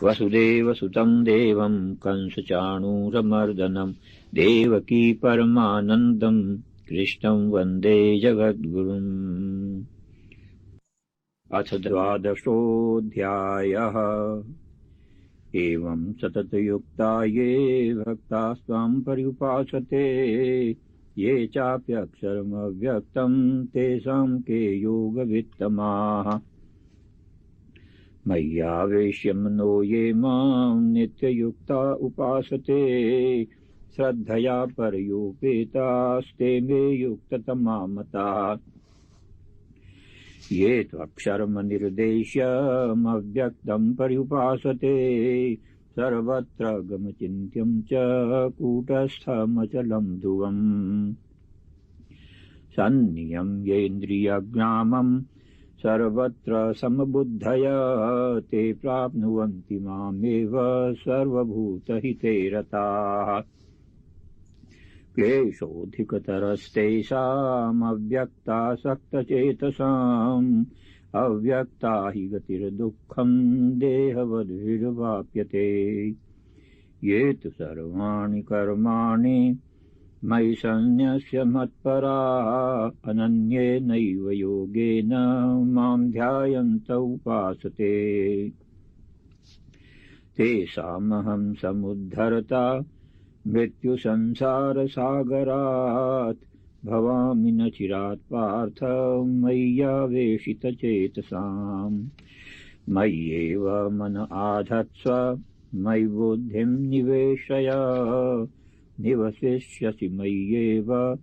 वसुदेवसुतं देवं कंसचाणूरमर्दनं देवकी परमानन्दं कृष्णं वन्दे जगद्गुरुम्। अथ 12. एवं सततयुक्ता ये भक्तास्त्वां पर्युपासते ये चाप्यक्षरमव्यक्तं तेषां के योगवित्तमाः। मय्यावेश्य मनो ये मां नित्ययुक्ता उपासते श्रद्धया परयोपेतास्ते मे युक्ततमा मताः। ये त्वक्षरमनिर्देश्यमव्यक्तं पर्युपासते सर्वत्र गमचिन्त्यं च कूटस्थमचलं ध्रुवम्। सन्नियम्येन्द्रियग्रामं सर्वत्र समबुद्धय ते प्राप्नुवन्ति मामेव सर्वभूतहिते रताः। क्लेशोऽधिकतरस्तेषामव्यक्तासक्तचेतसाम् अव्यक्ता हि गतिर्दुःखं देहवद्भिर्वाप्यते। ये तु सर्वाणि कर्माणि मयि सन्न्यस्य मत्परा अनन्येनैव योगेन मां ध्यायन्त उपासते तेषामहं समुद्धरता मृत्युसंसारसागरात् भवामि न चिरात् पार्थ मय्यावेशितचेतसाम्। मय्येव मन आधत्स्व मयि बुद्धिं निवेशय निवसिष्यसि मय्येव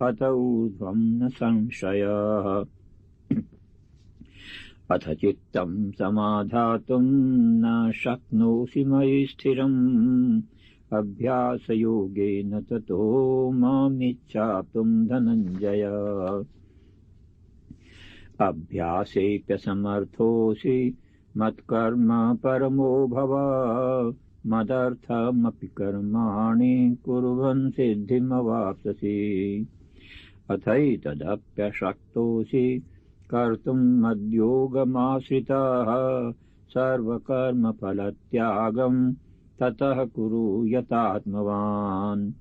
अत ऊर्ध्वं न संशयः। अथ चित्तं समाधातुं न शक्नोषि मयि स्थिरम् अभ्यासयोगेन ततो मामिच्छाप्तुं धनञ्जय। अभ्यासेऽप्यसमर्थोऽसि मत्कर्म परमो भव मदर्थमपि कर्माणि कुर्वन् सिद्धिमवाप्स्यसि। अथैतदप्यशक्तोऽसि कर्तुं मद्योगमाश्रितः सर्वकर्मफलत्यागं ततः कुरु यतात्मवान्।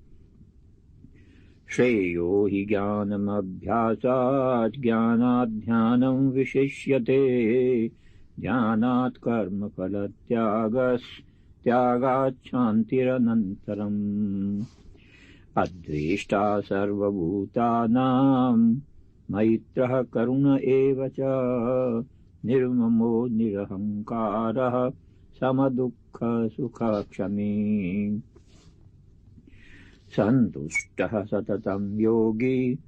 श्रेयो हि ज्ञानमभ्यासात् ज्ञानाध्यानं विशिष्यते ध्यानात् कर्मफलत्यागात् शान्तिरनन्तरम्। अद्वेष्टा सर्वभूतानां मैत्रः करुण एव च निर्ममो निरहङ्कारः समदुःखसुखक्षमी। सन्तुष्टः सततं योगी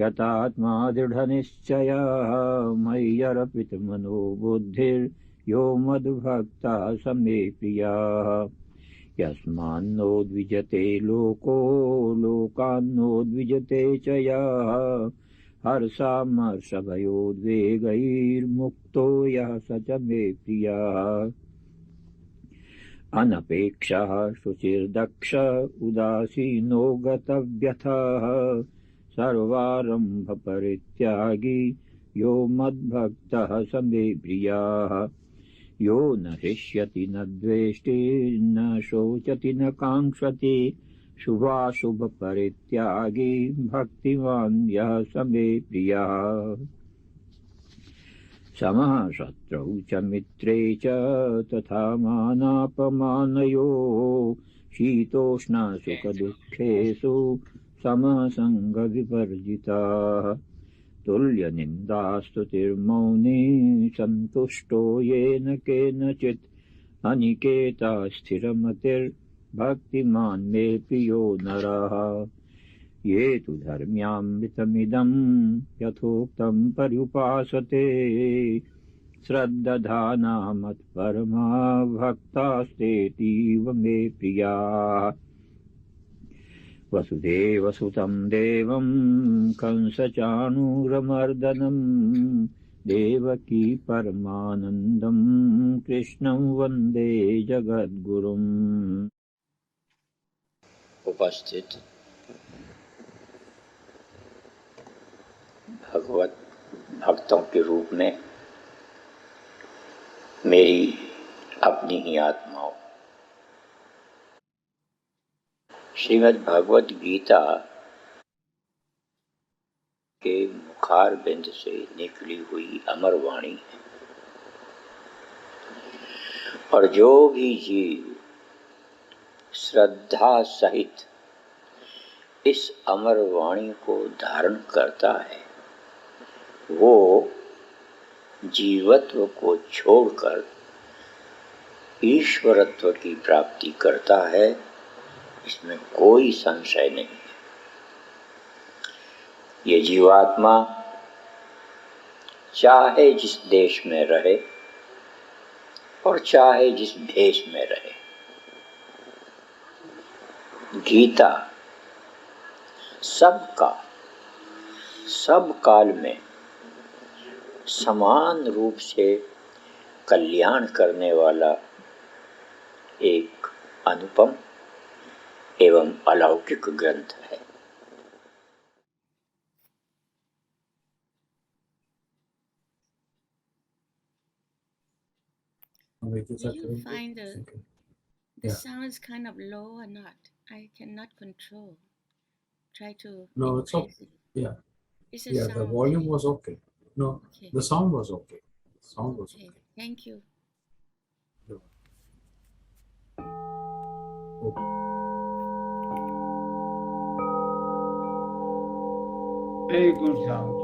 यतात्मा दृढनिश्चयः मय्यर्पितमनो बुद्धिर्यो मद्भक्तः स मे प्रियः। यस्मान्नो द्विजते लोको लोकान्नो द्विजते च यः हर्षामर्षभयोद्वेगैर्मुक्तो यः स च मे प्रियः। अनपेक्षः शुचिर्दक्ष उदासीनो गतव्यथः सर्वारम्भपरित्यागी यो मद्भक्तः स मे प्रियः। यो न हृष्यति न द्वेष्टि न शोचति न काङ्क्षति शुभाशुभपरित्यागी भक्तिमान् यः स मे प्रियः। समः शत्रौ च मित्रे च तथा मानापमानयोः शीतोष्णसुखदुःखेषु समः सङ्गविवर्जितः। तुल्यनिन्दास्तुतिर्मौनी सन्तुष्टो येन केनचित् अनिकेता स्थिरमतिर्भक्तिमान् मे प्रियो नरः। ये तु धर्म्यामृतमिदं यथोक्तं पर्युपासते श्रद्दधाना मत्परमा भक्तास्तेतीव मे प्रियाः। वसुदेवसुतं देवं कंसचाणूरमर्दनं देवकी परमानन्दं कृष्णं वन्दे जगद्गुरुम्। उपस्थित भगवत भक्तों के रूप में मेरी अपनी ही आत्माओं। श्रीमद् भगवद गीता के मुखार बिंद से निकली हुई अमर वाणी है, और जो भी जीव श्रद्धा सहित इस अमर वाणी को धारण करता है, वो जीवत्व को छोड़कर ईश्वरत्व की प्राप्ति करता है, इसमें कोई संशय नहीं। ये जीवात्मा चाहे जिस देश में रहे और चाहे जिस भेष में रहे, गीता सबका सब काल में समान रूप से कल्याण करने वाला एक अनुपम एवं अलौकिक ग्रंथ है। Do you find the sound is kind of low or not? I cannot control. Try to. No, it's okay. Yeah. Is Yeah, the volume was okay. No, okay. The sound was okay. Sound was okay. Thank you. Okay. Very good sound.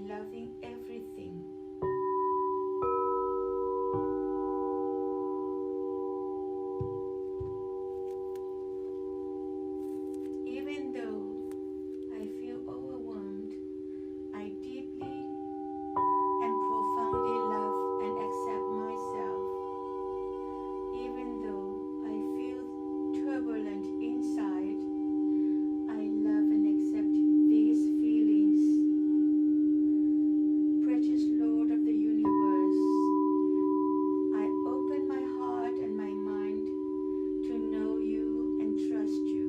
loving everything. Even though I feel overwhelmed, I deeply and profoundly love and accept myself. Even though I feel turbulent inside, I love and accept these feelings. Precious Lord of the universe, I open my heart and my mind to know you and trust you.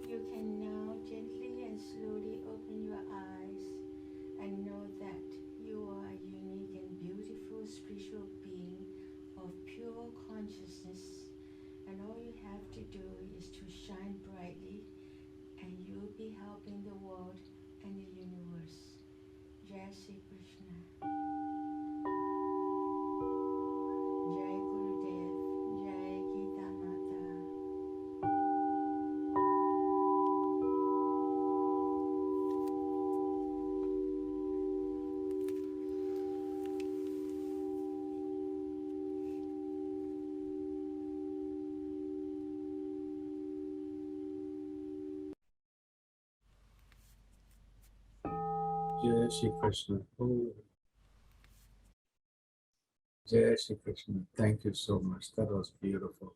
You can now gently and slowly open your eyes and know that you are a unique and beautiful spiritual being of pure consciousness, and all you have to do is to shine brightly and you'll be helping the world and the universe. Jai Shri Krishna. Jai Gurudev. Jai Gita Mata. Jai Shri Krishna. Oh, Jai Shri Krishna. Thank you so much. That was beautiful.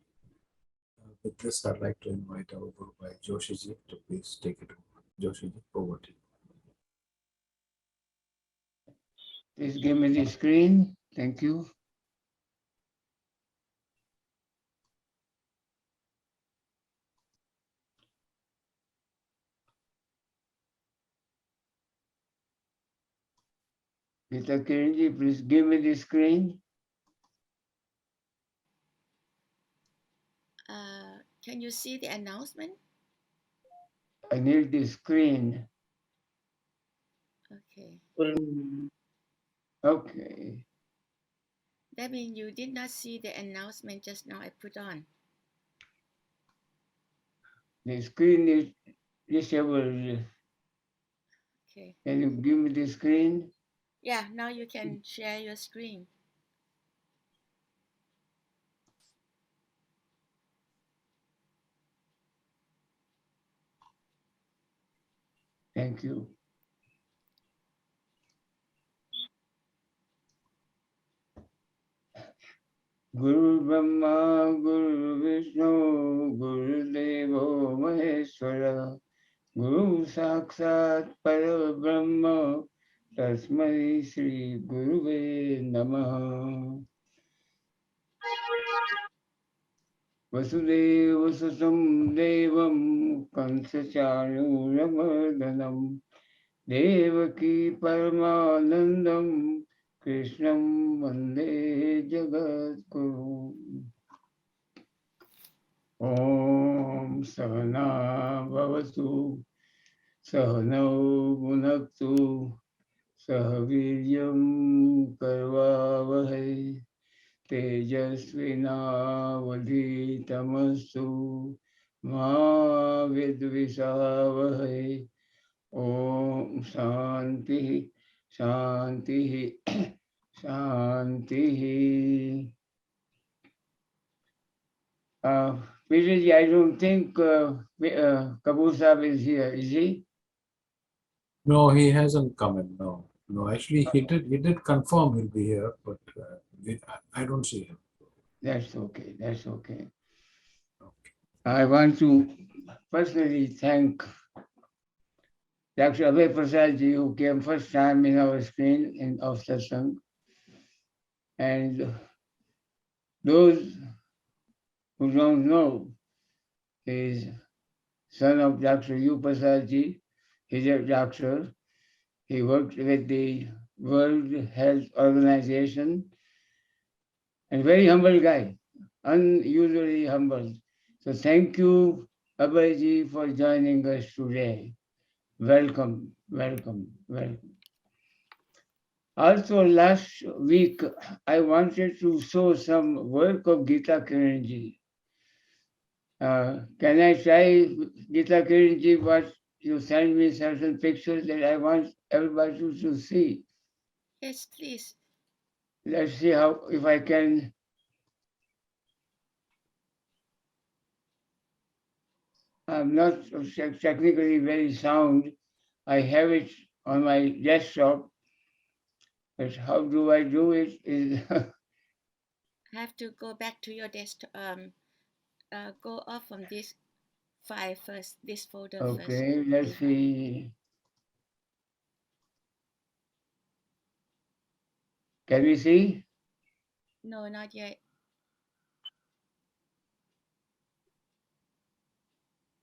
With this, I'd like to invite our Guru Bhai Joshiji to please take it over. Joshiji, over to you. Please give me the screen. Thank you. GeetaKiran, please give me the screen. Can you see the announcement? I need the screen. Okay. Okay. That means you did not see the announcement just now I put on. The screen is disabled. Okay. Can you give me the screen? Yeah, now you can share your screen. Thank you. Guru Brahma, Guru Vishnu, Guru Devo Maheshwara, Guru Sakshat Parabrahma, Tasmai Shri Guruve Namaha. Vasudeva Sutam Devam Kansachanuramardanam Devaki Paramanandam Krishnam Vande Jagadguru. Om Sahana Bhavatu Sahano Bhunaktu Sahaviryam Karvavahai Tejasvinavadhitamastu Ma Vidvisavahai. Om Shanti Shanti Shanti. Peterji, I don't think Kabul Sahib is here, is he? No, he hasn't come in. No, no. Actually, he did confirm he'll be here, but I don't see him. That's okay. That's okay. I want to personally thank Dr. Abhay Prasadji, who came first time in our screen in of satsang, and those who don't know, is son of Dr. U. Prasadji. He's a doctor. He worked with the World Health Organization, and very humble guy, unusually humble. So thank you, Abhayji, for joining us today. Welcome, welcome, welcome. Also, last week, I wanted to show some work of GeetaKiran ji. Can I try, GeetaKiran ji, what you send me certain pictures that I want everybody to see? Yes, please. Let's see how, if I can. I'm not technically very sound. I have it on my desktop, but how do I do it? Is I have to go back to your desktop. Go off from this file first, this folder first. okay. Let's see. Can we see? No, not yet.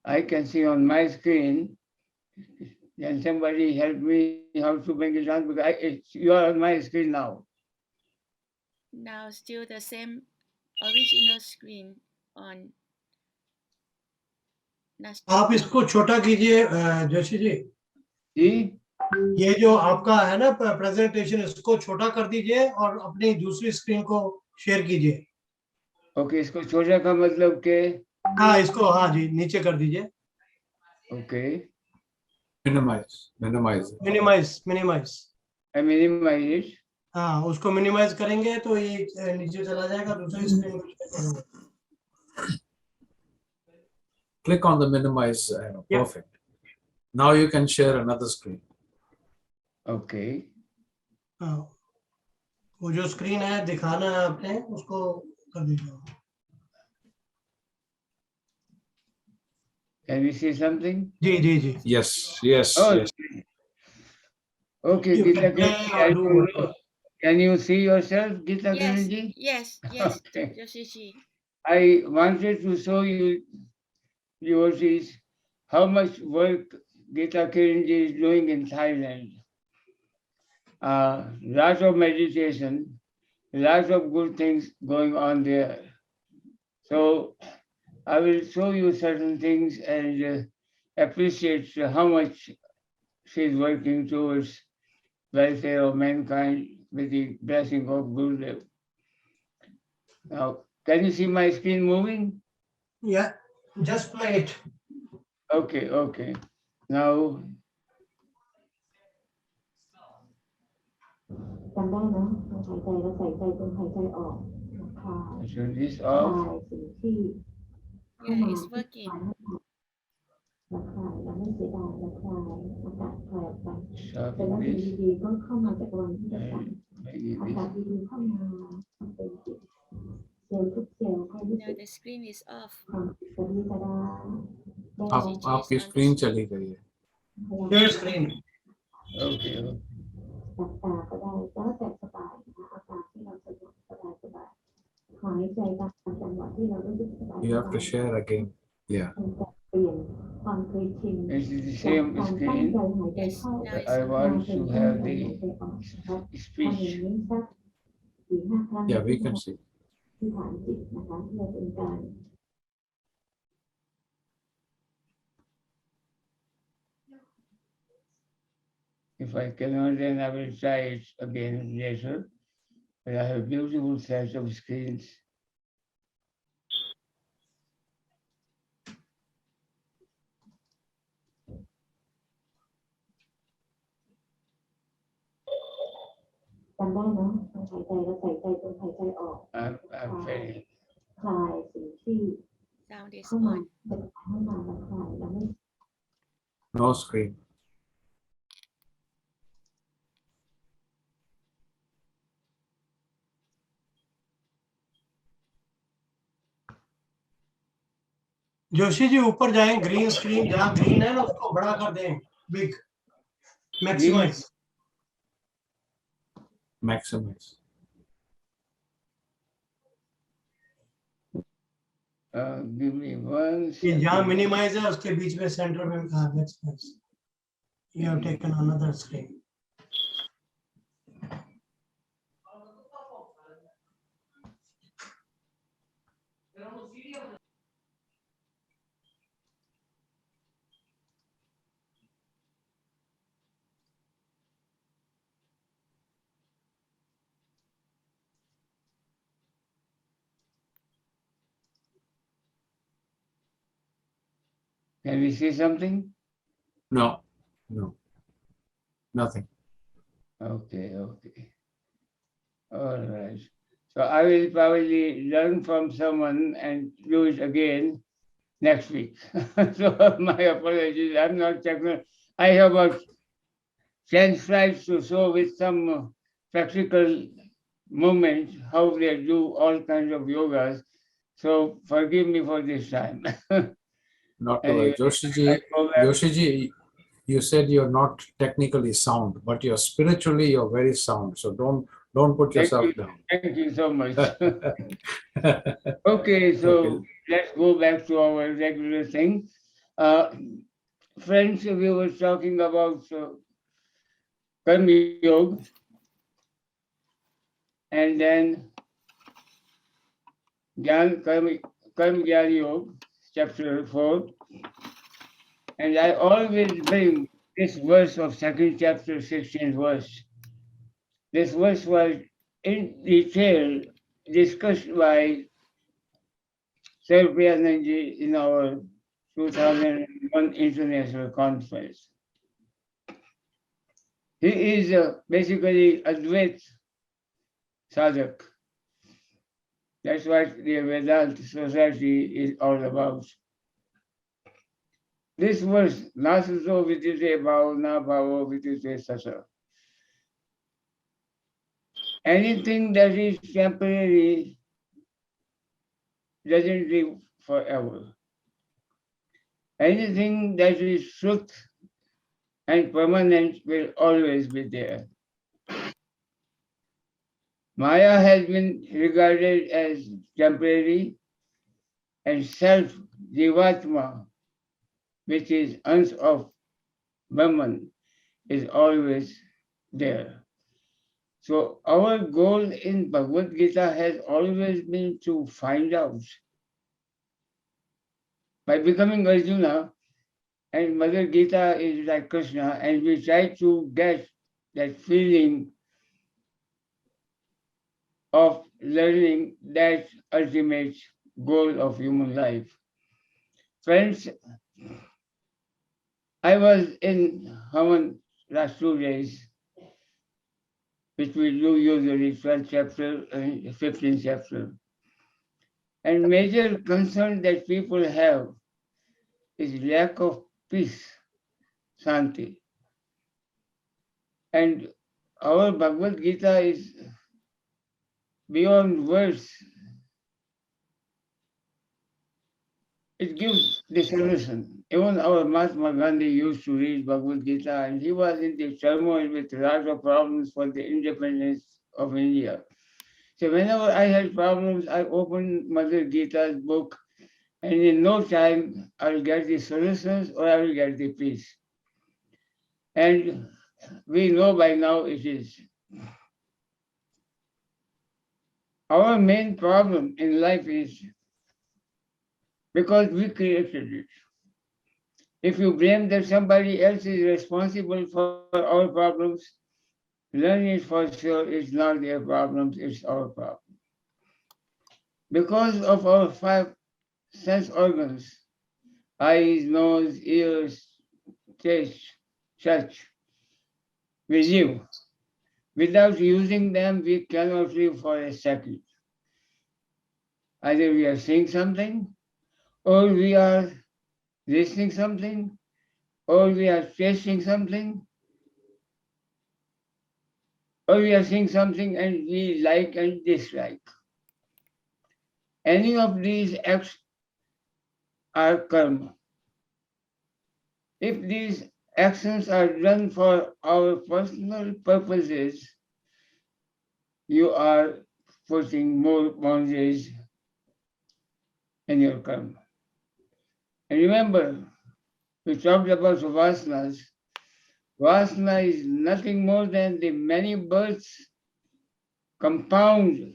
I can see on my screen. Can somebody help me how to bring it on? Because you are on my screen now. Now still the same original screen on. आप इसको छोटा कीजिए जोशी जी जी ये जो आपका है ना presentation इसको छोटा कर दीजिए और अपनी दूसरी स्क्रीन को शेयर कीजिए ओके इसको छोटा का मतलब के हाँ इसको हाँ जी नीचे कर दीजिए okay Minimize. Minimise I minimise it हाँ उसको मिनिमाइज करेंगे तो ये नीचे चला जाएगा दूसरी स्क्रीन को Click on the minimize. Yep. Perfect. Now you can share another screen. Okay हाँ वो जो स्क्रीन है दिखाना है आपने उसको कर दीजिए Can we see something? Ji Yes. Oh, Yes. okay, You Geeta can play Kiran, or do whatever. can you see yourself, Geeta Yes, Kiran ji? yes, Okay. Joshi. I wanted to show you, devotees, how much work Geeta Kiran ji is doing in Thailand. Lots of meditation, lots of good things going on there. So I will show you certain things and appreciate how much she is working towards welfare of mankind with the blessing of Gurudev. Now, can you see my screen moving? Yeah, just play it. Okay. Now, จำได้นะหายใจแล้วใส่ใจจนหายใจออกคลาย turn this คลา off. ยสิ่งที่เข้า Yeah, มา it's working. คลายแล้วคลายแล้วไม่เสียดายแล้วคลายอากาศคลายออกไปแต่ Stopping แล้วสิ่ง this ดีๆก็เข้ามาจากวันที่จะสั่ง and making อา this. กาศดีๆเข้ามาเป็นจิต the screen is off. ความคิดก็ได้ได้ आपकी screen चली गई है. Share screen. Okay. หลับตาก็ได้แล้วแต่สบายนะคะเอาตามที่เราสะดวกสบายขอให้ใจตามจังหวะที่เรารู้สึกสบาย You have to share again. Yeah. มันจะเปลี่ยนความเคยชิน This is the จาก same การตั้ง screen. ใจหายใจเข้า Yes, I มา want เป็น to ตั้ง have ใจ the หายใจออกนะครับทำอย่าง speech. นี้สัก4-5 ครั้ง Yeah, we can see. ที่ฐานจิตนะคะเพื่อเป็นการ If I cannot, then I will try it again later. But I have beautiful set of screens. I'm very. คลายสิ่งที่ Sound is เข้ามา on. เป็นเข้ามาแล้วคลายแล้วไม่ No screen. Joshi ji ऊपर जाएं, green screen जहाँ green है ना उसको बड़ा कर दें, big, maximise. Maximize. Give me one. ये जहाँ second. मिनिमाइज है उसके बीच में सेंटर में maximise. You have taken another screen. Can we see something? No. No. Nothing. Okay. All right. So I will probably learn from someone and do it again next week. So my apologies. I'm not technical. I have about 10 slides to show with some practical movements, how they do all kinds of yogas. So forgive me for this time. Not to worry. Joshiji, you said you're not technically sound, but you're spiritually you're very sound. So don't put yourself down. Thank you so much. Okay, so Okay. let's go back to our regular thing. Friends, we were talking about Karma Yoga, and then Karma Jnana Yoga, chapter 4. And I always bring this verse of second chapter, 16th verse. This verse was in detail discussed by Sir Priyananji in our 2001 International Conference. He is basically Advait Sadhak. That's what the Vedanta Society is all about. This verse, Nasaso Vidite Bhavana Bhavo Vidite Sasa. Anything that is temporary doesn't live forever. Anything that is truth and permanent will always be there. Maya has been regarded as temporary, and self, Jivatma, which is Ans of Brahman, is always there. So our goal in Bhagavad Gita has always been to find out. By becoming Arjuna, and Mother Gita is like Krishna, and we try to get that feeling of learning that ultimate goal of human life. Friends, I was in Haman last 2 days, which we do usually 12th chapter and 15th chapter. And major concern that people have is lack of peace, Santi. And our Bhagavad Gita is beyond words it gives the solution. Even our Mahatma Gandhi used to read Bhagavad Gita, and he was in the turmoil with lots of problems for the independence of India. So whenever I had problems, I opened Mother Gita's book, and in no time I will get the solutions or I will get the peace. And we know by now it is. Our main problem in life is because we created it. If you blame that somebody else is responsible for our problems, learn it for sure it's not their problems, it's our problem. Because of our five sense organs, eyes, nose, ears, taste, touch, we live. Without using them, we cannot live for a second. Either we are seeing something, or we are listening something, or we are tasting something, or we are seeing something and we like and dislike. Any of these acts are karma. If these actions are done for our personal purposes, you are putting more boundaries in your karma. And remember, we talked about vasanas. Vasana is nothing more than the many births compound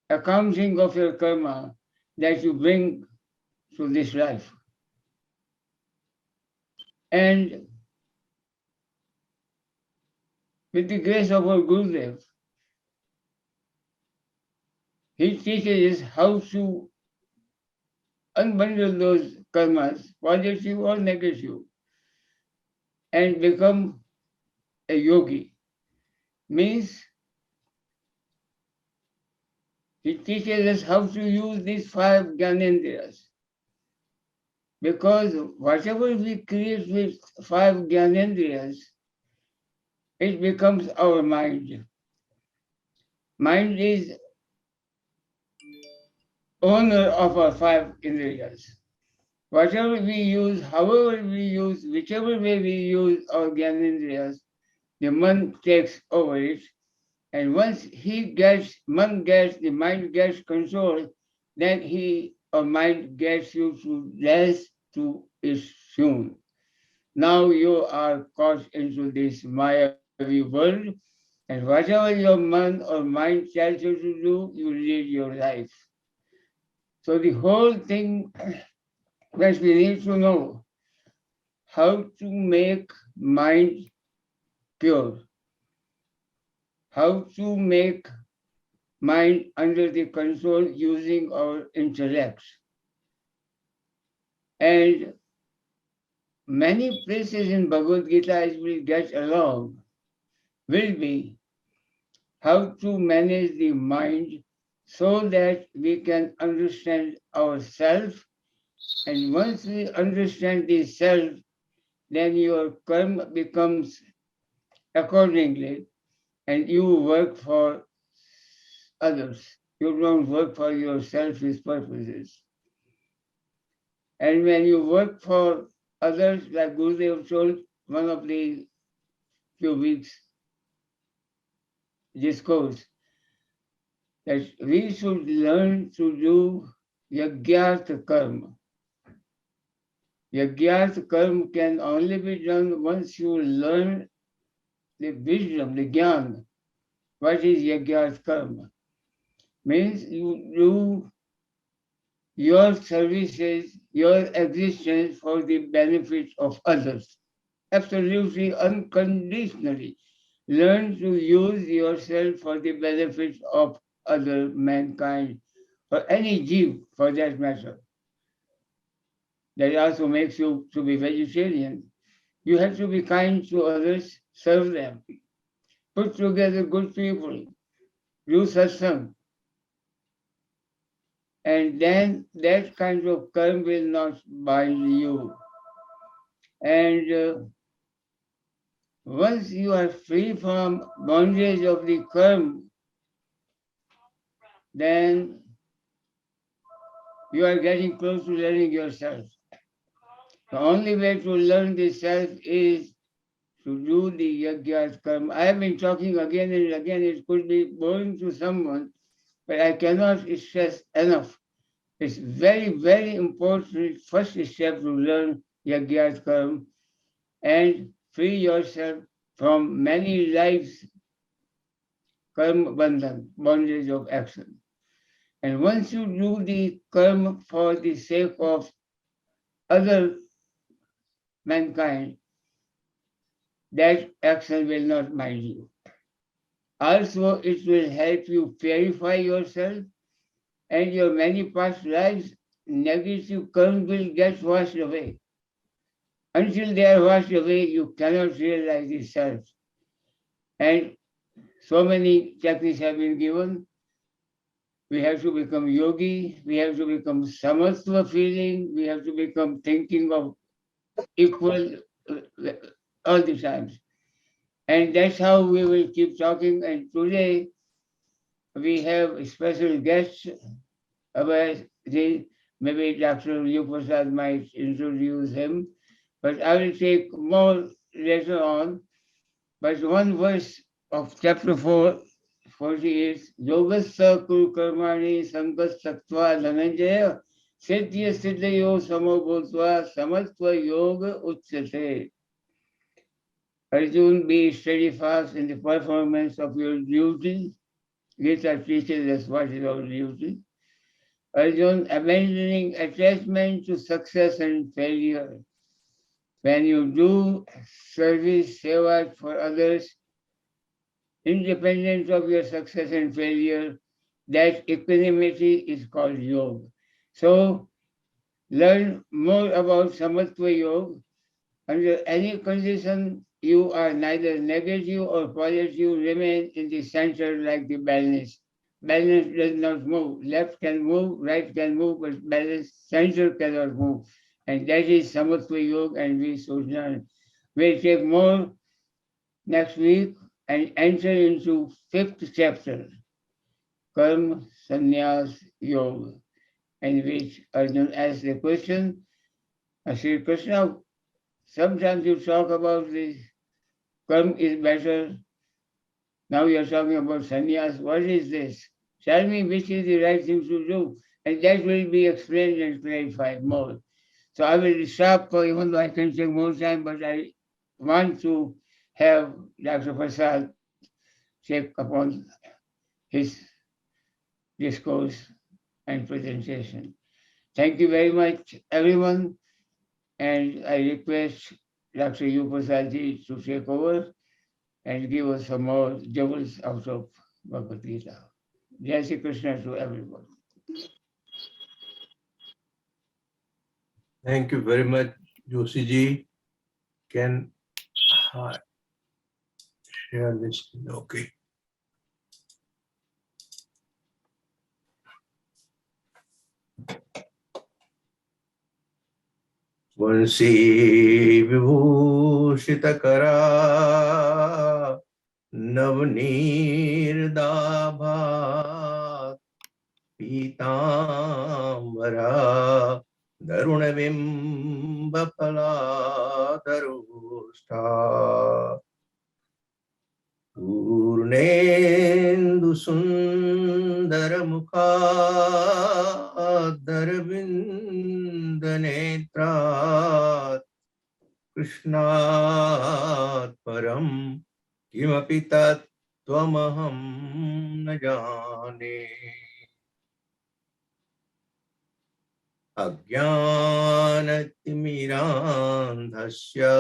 accounting of your karma that you bring to this life. And with the grace of our Gurudev, he teaches us how to unbundle those karmas, positive or negative, and become a yogi. Means he teaches us how to use these five Gyanendriyas. Because whatever we create with five Gyanendriyas, it becomes our mind. Mind is owner of our five Indriyas. Whatever we use, however we use, whichever way we use our Gyanendriyas, the man takes over it. And once the mind gets control, then he or mind gets you to dance to its tune. Now you are caught into this Mayavi world, and whatever your man or mind tells you to do, you lead your life. So the whole thing that we need to know how to make mind pure, how to make mind under the control using our intellect. And many places in Bhagavad Gita, as we get along, will be how to manage the mind so that we can understand ourselves. And once we understand the self, then your karma becomes accordingly, and you work for others. You don't work for your selfish purposes. And when you work for others, like Gurudev told one of the few weeks discourse, that we should learn to do yagyartha karma. Yagyartha karma can only be done once you learn the wisdom, the jnana. What is yagyartha karma? Means you do your services, your existence for the benefit of others, absolutely unconditionally. Learn to use yourself for the benefit of other mankind, or any Jew for that matter. That also makes you to be vegetarian. You have to be kind to others, serve them, put together good people, do satsang, and then that kind of karma will not bind you. And once you are free from bondage of the karma, then you are getting close to learning yourself. The only way to learn the self is to do the yajnas karma. I have been talking again and again, it could be boring to someone, but I cannot stress enough. It's very, very important first step to learn yajnas karma and free yourself from many lives karma bandhan, bondage of action. And once you do the karma for the sake of other mankind, that action will not mind you. Also, it will help you purify yourself and your many past lives, negative karma will get washed away. Until they are washed away, you cannot realize the self. And so many techniques have been given. We have to become yogi, we have to become samatva feeling, we have to become thinking of equal all the times. And that's how we will keep talking. And today we have a special guest. Maybe Dr. Yuprasad might introduce him, but I will take more later on. But one verse of chapter 4, 48, Yogassa kuru karmani sankas sattva dhananjaya siddhya siddhayo samobhutva samatva yoga uchyate. Arjun, be steadfast in the performance of your duty. Gita teaches us what is our duty. Arjun, abandoning attachment to success and failure. When you do service, seva for others, independent of your success and failure, that equanimity is called yoga. So, learn more about Samatva Yoga. Under any condition, you are neither negative or positive, remain in the center like the balance. Balance does not move. Left can move, right can move, but balance, center cannot move. And that is Samatva Yoga, and we should learn. We'll take more next week and enter into 5th chapter, Karma Sannyasa Yoga, in which Arjuna asks the question, Sri Krishna, sometimes you talk about this, karma is better. Now you are talking about sannyas. What is this? Tell me which is the right thing to do. And that will be explained and clarified more. So I will stop, even though I can take more time, but I want to have Dr. Prasad take upon his discourse and presentation. Thank you very much, everyone. And I request Dr. U. Prasadji to take over and give us some more jewels out of Bhagavad Gita. Jai Shri Krishna to everyone. Thank you very much, Joshi ji. Can I share this? Okay. Vansi Vibhushitakara Navnirdabha Pitambara Darunavimbapaladharusta Purnendu Sundaramukha Darvindanetrat Krishnat Param Kimapi Tattvamaham Najane Ajnanatimmirandhasya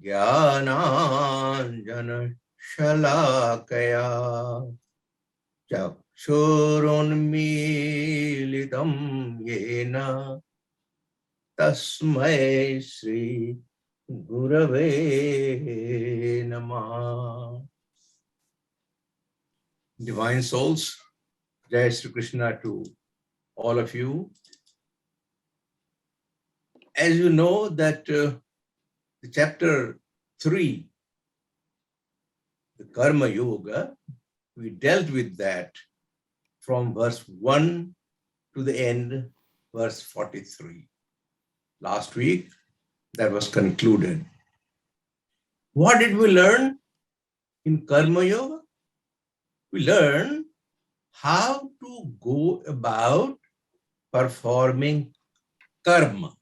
Jnananjana Shalakaya Chakshurunmilitam Yena Tasmai Sri Gurave Namah. Divine souls, Jai Shri Krishna to all of you. As you know that the chapter 3, the Karma Yoga, we dealt with that from verse 1 to the end, verse 43. Last week, that was concluded. What did we learn in Karma Yoga? We learned how to go about performing karma.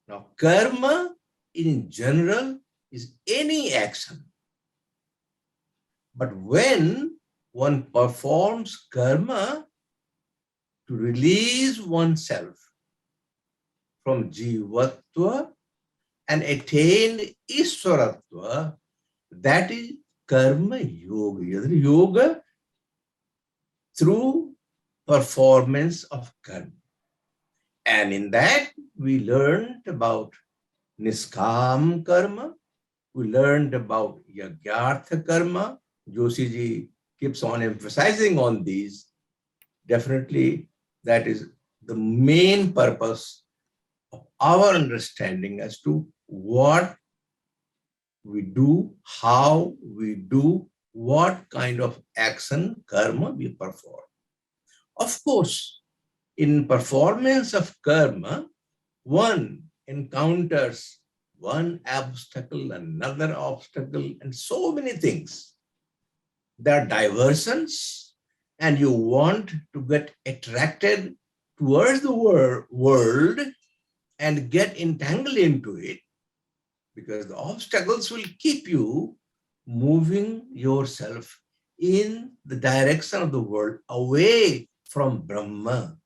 Now, karma in general is any action. But when one performs karma to release oneself from jivatva and attain iswaratva, that is karma yoga. Yoga through performance of karma. And in that, we learned about niskam karma. We learned about yagyartha karma. Joshiji keeps on emphasizing on these. Definitely, that is the main purpose of our understanding as to what we do, how we do, what kind of action, karma we perform. Of course, in performance of karma, one encounters one obstacle, another obstacle, and so many things. There are diversions, and you want to get attracted towards the world and get entangled into it, because the obstacles will keep you moving yourself in the direction of the world, away from Brahma.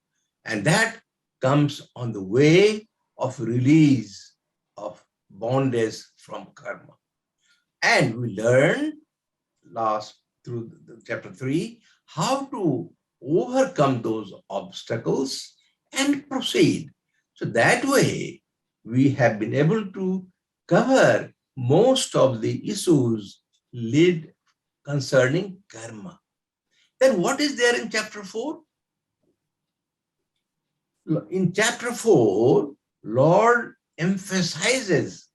And that comes on the way of release of bondage from karma. And we learned through chapter 3 how to overcome those obstacles and proceed. So that way, we have been able to cover most of the issues lead concerning karma. Then what is there in chapter 4? In chapter 4, Lord emphasizes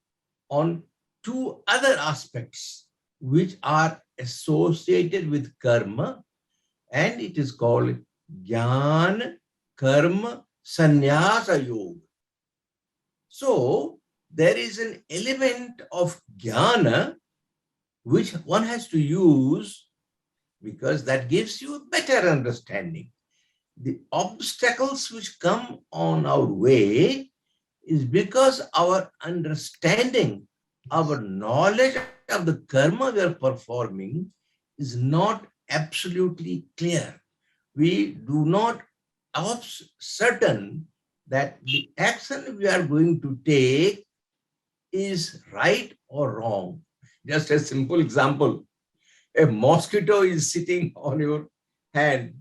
on two other aspects which are associated with karma, and it is called Jnana, Karma, Sannyasa Yoga. So, there is an element of jnana which one has to use because that gives you a better understanding. The obstacles which come on our way is because our understanding, our knowledge of the karma we are performing is not absolutely clear. We do not are certain that the action we are going to take is right or wrong. Just a simple example. A mosquito is sitting on your hand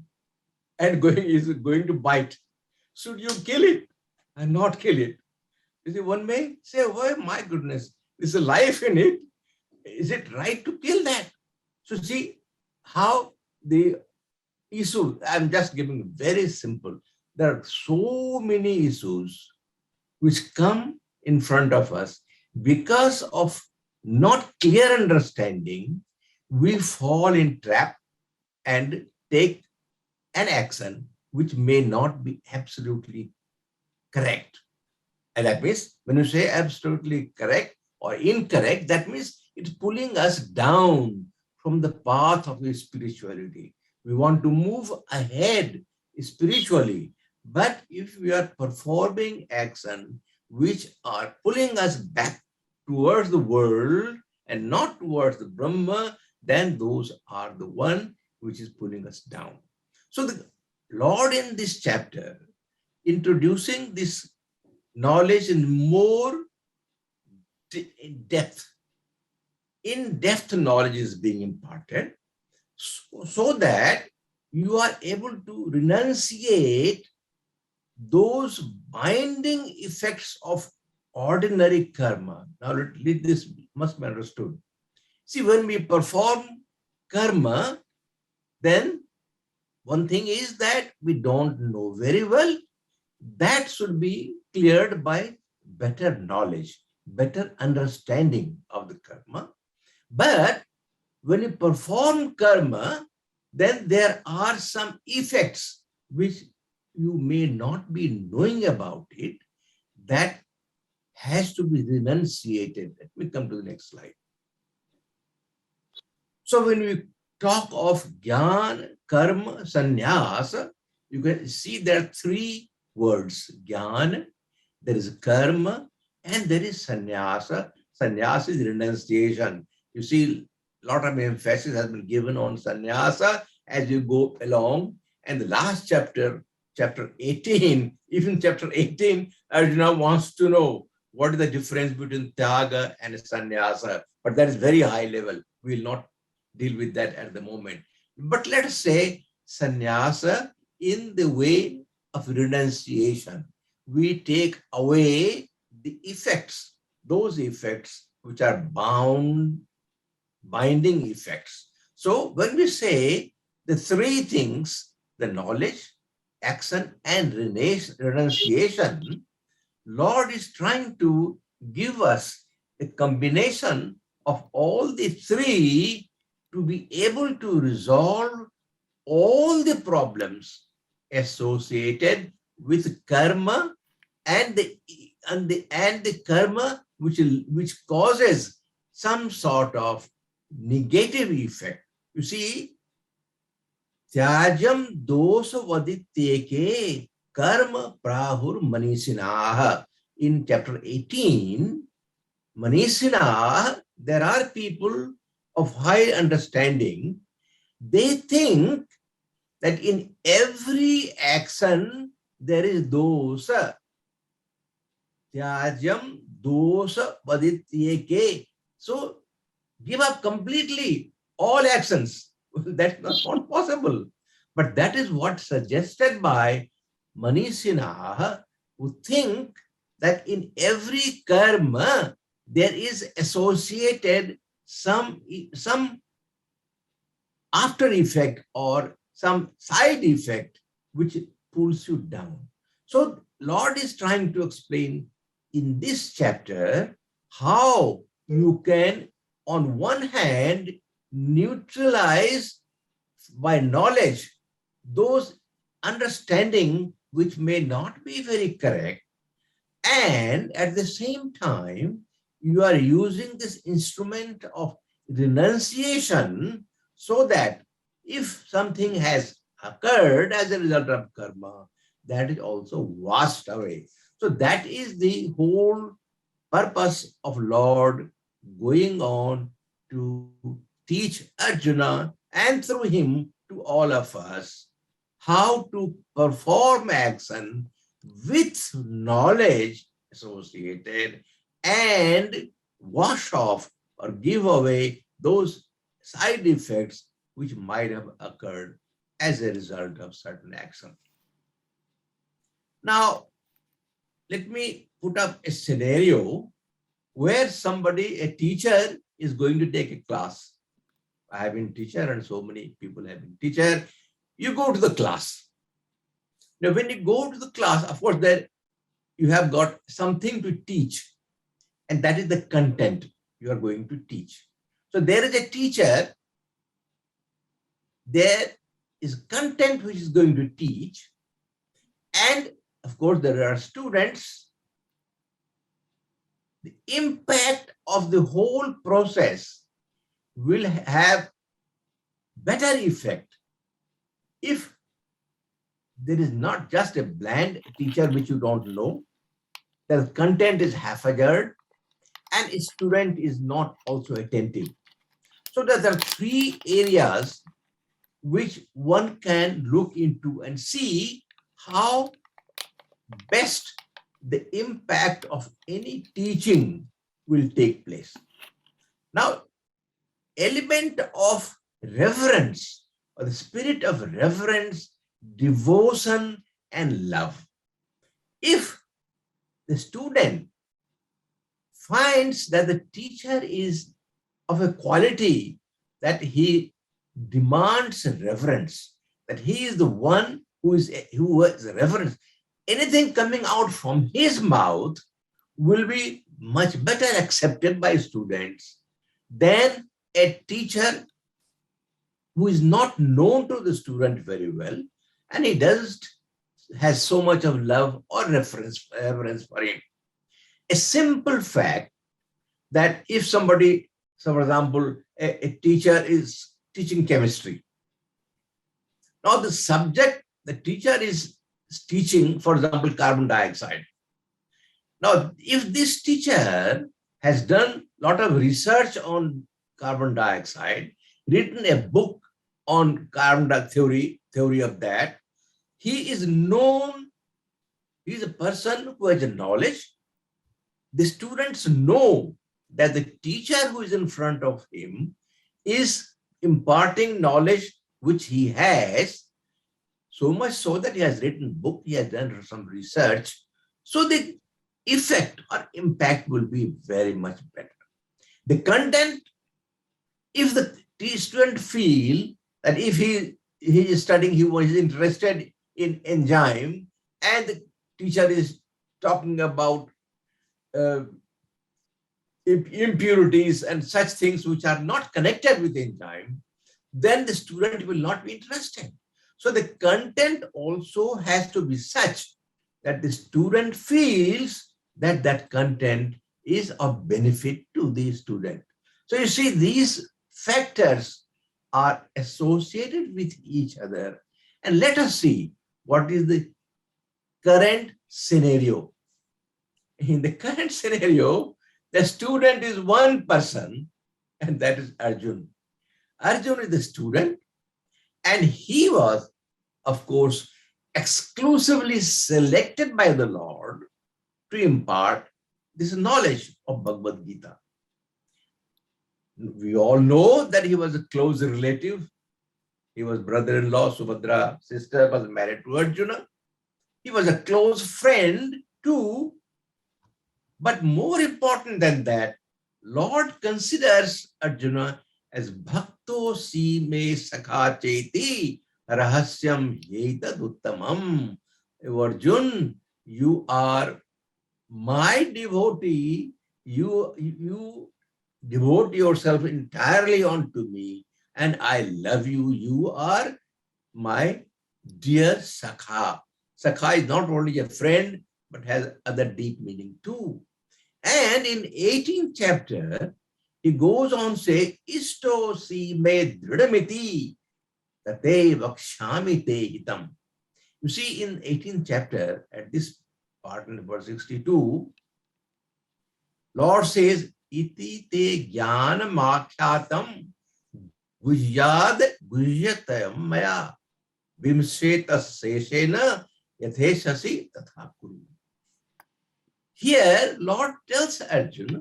and is going to bite. Should you kill it and not kill it? You see, one may say, oh my goodness, there's a life in it. Is it right to kill that? So see how the issue, I'm just giving very simple. There are so many issues which come in front of us because of not clear understanding. We fall in trap and take an action which may not be absolutely correct. And that means when you say absolutely correct or incorrect, that means it's pulling us down from the path of the spirituality. We want to move ahead spiritually. But if we are performing action which are pulling us back towards the world and not towards the Brahma, then those are the one which is pulling us down. So the Lord in this chapter, introducing this knowledge in more depth. In-depth knowledge is being imparted so that you are able to renunciate those binding effects of ordinary karma. Now, this must be understood. See, when we perform karma, then one thing is that we don't know very well. That should be cleared by better knowledge, better understanding of the karma. But when you perform karma, then there are some effects which you may not be knowing about it, that has to be renunciated. Let me come to the next slide. So when we talk of Jnana, Karma, Sannyasa, you can see there are three words. Jnana, there is Karma, and there is Sannyasa. Sannyasa is renunciation. You see, a lot of emphasis has been given on Sannyasa as you go along. And the last chapter, chapter 18, even chapter 18, Arjuna wants to know what is the difference between Tyaga and Sannyasa. But that is very high level. We will not deal with that at the moment. But let us say Sannyasa in the way of renunciation. We take away the effects, those effects which are binding effects. So when we say the three things, the knowledge, action, and renunciation, Lord is trying to give us a combination of all the three to be able to resolve all the problems associated with karma and the karma which causes some sort of negative effect. You see, Tyajam dosa vadityeke karma prahur manisinaha. In chapter 18, manisinaha, there are people of high understanding. They think that in every action there is dosa. Tyajam dosa vadityeke. So give up completely all actions. That's not possible. But that is what suggested by Manisinaha, who think that in every karma there is associated some after effect or some side effect which pulls you down. So Lord is trying to explain in this chapter how you can, on one hand, neutralize by knowledge those understanding which may not be very correct, and at the same time you are using this instrument of renunciation so that if something has occurred as a result of karma, that is also washed away. So that is the whole purpose of Lord going on to teach Arjuna and through him to all of us how to perform action with knowledge associated and wash off or give away those side effects which might have occurred as a result of certain action. Now, let me put up a scenario where somebody, a teacher, is going to take a class. I have been teacher and so many people have been teacher. You go to the class. Now, when you go to the class, of course, there you have got something to teach, and that is the content you are going to teach. So there is a teacher, there is content which is going to teach, and of course, there are students. The impact of the whole process will have better effect if there is not just a bland teacher which you don't know, the content is haphazard, and a student is not also attentive. So there are three areas which one can look into and see how best the impact of any teaching will take place. Now, element of reverence or the spirit of reverence, devotion, and love. If the student finds that the teacher is of a quality that he demands reverence, that he is the one who is reverence, anything coming out from his mouth will be much better accepted by students than a teacher who is not known to the student very well, and he doesn't has so much of love or reverence for him. A simple fact that if somebody, so for example, a teacher is teaching chemistry. Now the subject the teacher is teaching, for example, carbon dioxide. Now, if this teacher has done a lot of research on carbon dioxide, written a book on carbon dioxide theory of that, he is known, he is a person who has a knowledge. The students know that the teacher who is in front of him is imparting knowledge which he has, so much so that he has written book, he has done some research. So the effect or impact will be very much better. The content, if the student feel that if he is studying, he was interested in enzyme, and the teacher is talking about impurities and such things which are not connected with enzyme, then the student will not be interested. So the content also has to be such that the student feels that that content is of benefit to the student. So you see, these factors are associated with each other. And let us see what is the current scenario. In the current scenario, the student is one person, and that is Arjun. Arjun is the student, and he was, of course, exclusively selected by the Lord to impart this knowledge of Bhagavad Gita. We all know that he was a close relative. He was brother-in-law, Subhadra's sister was married to Arjuna. He was a close friend too. But more important than that, Lord considers Arjuna as Bhakto si me sakha cheti rahasyam yetad uttamam. Arjun, you are my devotee. You devote yourself entirely onto me, and I love you. You are my dear Sakha. Sakha is not only a friend, but has other deep meaning too. And in 18th chapter, he goes on to say, Isto si me dridamiti tate vakshami te hitam. You see, in 18th chapter, at this part in verse 62, Lord says, Iti te jnana makyatam gujyad gujyatayam maya vimseta seshena yatheshasi tatha kuru. Here, Lord tells Arjuna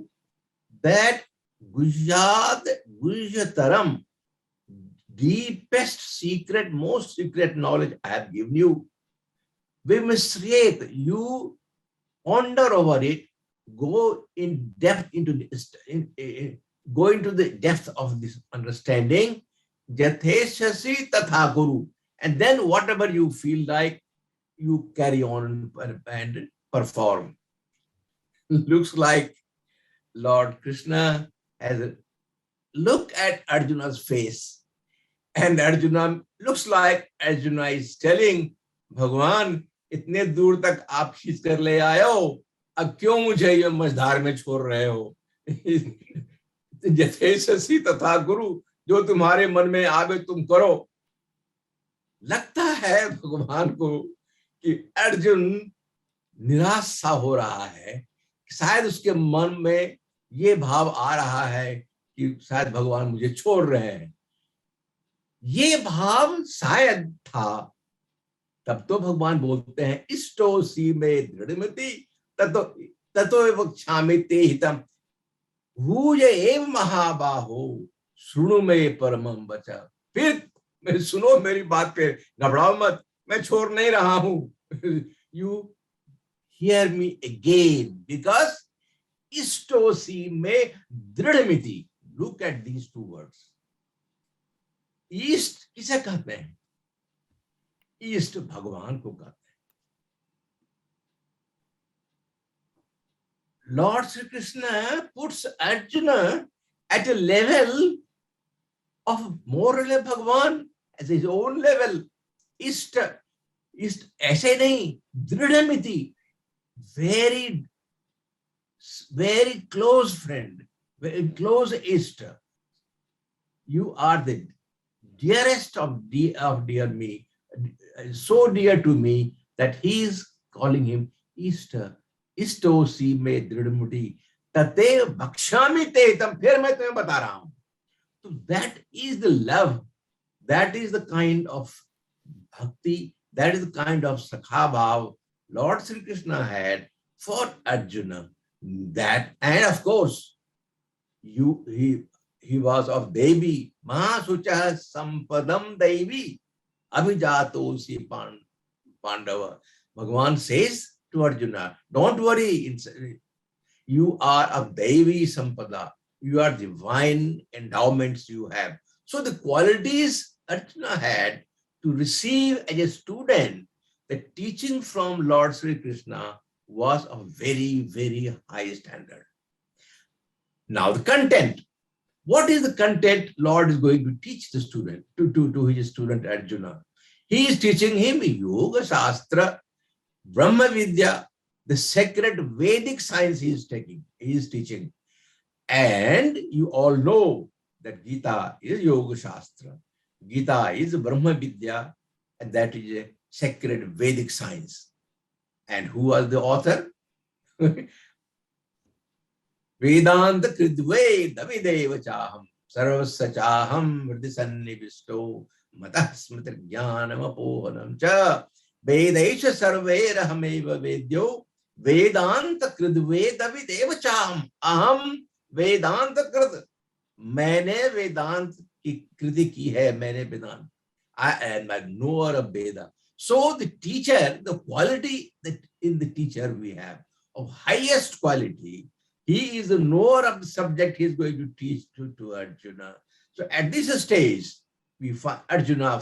that Gujyad Gujyataram, deepest secret, most secret knowledge I have given you. Vimsret, you ponder over it, go in depth into go into the depth of this understanding. Jatheshasi tatha guru. And then whatever you feel like, you carry on and perform. Looks like Lord Krishna has a look at Arjuna's face, and Arjuna looks like Arjuna is telling Bhagwan, इतने दूर तक आप खींच कर ले आए हो, अब क्यों मुझे ये मझधार में छोड़ रहे हो? जथेशसी तथा गुरु, जो तुम्हारे मन में आवे तुम करो. लगता है भगवान को कि अर्जुन निराश सा हो रहा है, शायद उसके मन में ये भाव आ रहा है कि शायद भगवान मुझे छोड़ रहे हैं. ये भाव शायद था. तब तो भगवान बोलते हैं, इष्टो सी में दृढ़मति ततो वक्ष्यामि ते हितम भूय एव महाबाहो सुनो में परमं वचा. फिर सुनो मेरी बात पे, घबराओ मत, मैं छोड़ नहीं रहा हूं. You hear me again, because इष्टो सी में दृढ़मिति. Look at these two words. East किसे कहते हैं? ईस्ट भगवान को कहते हैं. Lord Sri Krishna puts Arjuna at a level of more or less Bhagwan as his own level. Ishta, इस ऐसे नहीं, दृढ़मिति, very very close friend, very close ist. You are the dearest of dear me, so dear to me that he is calling him Easter. Isto si me dridmuti tate bhakshami te tam, फिर मैं तुम्हें बता रहा हूं. So that is the love, that is the kind of bhakti, that is the kind of sakha bhav Lord Sri Krishna had for Arjuna. That, and of course, he was of Devi, Mahasucha Sampadam Devi, Abhijato si Pandava. Bhagavan says to Arjuna, don't worry, you are of Devi Sampada, you are divine endowments you have. So the qualities Arjuna had to receive as a student the teaching from Lord Sri Krishna was of very, very high standard. Now the content. What is the content Lord is going to teach the student, to his student Arjuna? He is teaching him Yoga Shastra, Brahma Vidya, the sacred Vedic science he is teaching. And you all know that Gita is Yoga Shastra. Gita is Brahma Vidya, and that is a sacred Vedic science. And who was the author? Vedanta Kridve Davideva Chaham Sarvasya Chaham Vridisannivisto Matah Smriti Jnanam Apohanam Cha Vedesha Sarverahameva Vedyo Vedanta Kridve Davideva Chaham Aham Vedanta Krid. मैंने वेदांत की कृति की है, मैंने वेदांत. I am a knower of Veda. So the teacher, the quality that in the teacher we have of highest quality, he is the knower of the subject he is going to teach to Arjuna. So at this stage, we find Arjuna,